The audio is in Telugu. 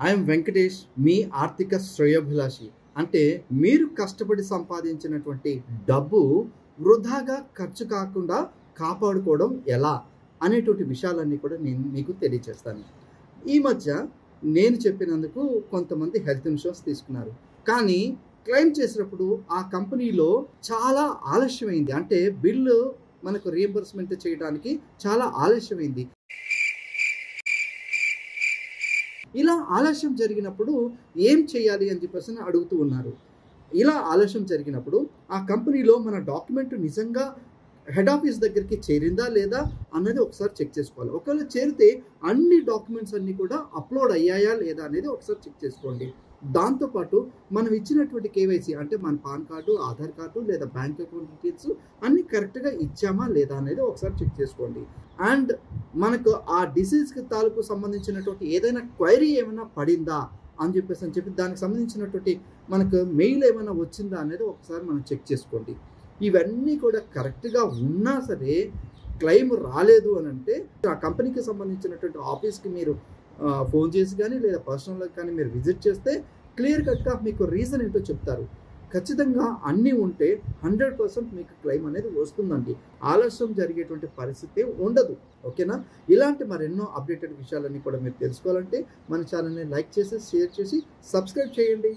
ఐఎమ్ వెంకటేష్, మీ ఆర్థిక శ్రేయోభిలాషి. అంటే మీరు కష్టపడి సంపాదించినటువంటి డబ్బు వృధాగా ఖర్చు కాకుండా కాపాడుకోవడం ఎలా అనేటువంటి విషయాలన్నీ కూడా నేను మీకు తెలియజేస్తాను. ఈ మధ్య నేను చెప్పినందుకు కొంతమంది హెల్త్ ఇన్సూరెన్స్ తీసుకున్నారు, కానీ క్లెయిమ్ చేసినప్పుడు ఆ కంపెనీలో చాలా ఆలస్యమైంది. అంటే బిల్లు మనకు రీయింబర్స్మెంట్ చేయడానికి చాలా ఆలస్యమైంది. ఇలా ఆలస్యం జరిగినప్పుడు ఏం చేయాలి అని చెప్పేసి అడుగుతూ ఉన్నారు. ఇలా ఆలస్యం జరిగినప్పుడు ఆ కంపెనీలో మన డాక్యుమెంట్ నిజంగా హెడ్ ఆఫీస్ దగ్గరికి చేరిందా లేదా అన్నది ఒకసారి చెక్ చేసుకోవాలి. ఒకవేళ చేరితే అన్ని డాక్యుమెంట్స్ అన్నీ కూడా అప్లోడ్ అయ్యాయా లేదా అనేది ఒకసారి చెక్ చేసుకోండి. దాంతోపాటు మనం ఇచ్చినటువంటి కేవైసీ అంటే మన పాన్ కార్డు, ఆధార్ కార్డు లేదా బ్యాంక్ అకౌంట్ డీటెయిల్స్ అన్నీ కరెక్ట్గా ఇచ్చామా లేదా అనేది ఒకసారి చెక్ చేసుకోండి. అండ్ మనకు ఆ డిసీజ్కి తాలూకు సంబంధించినటువంటి ఏదైనా క్వైరీ ఏమైనా పడిందా అని చెప్పి దానికి సంబంధించినటువంటి మనకు మెయిల్ ఏమైనా వచ్చిందా అనేది ఒకసారి మనం చెక్ చేసుకోండి. ఇవన్నీ కూడా కరెక్ట్గా ఉన్నా సరే క్లెయిమ్ రాలేదు అని అంటే ఆ కంపెనీకి సంబంధించినటువంటి ఆఫీస్కి మీరు ఫోన్ చేసి కానీ లేదా పర్సనల్గా కానీ మీరు విజిట్ చేస్తే క్లియర్ కట్గా మీకు రీజన్ ఏంటో చెప్తారు. ఖచ్చితంగా అన్నీ ఉంటే 100% మీకు క్లెయిమ్ అనేది వస్తుందండి. ఆలస్యం జరిగేటువంటి పరిస్థితి ఉండదు. ఓకేనా? ఇలాంటి మరెన్నో అప్డేటెడ్ విషయాలన్నీ కూడా మీరు తెలుసుకోవాలంటే మన ఛానల్ని లైక్ చేసి, షేర్ చేసి, సబ్స్క్రైబ్ చేయండి.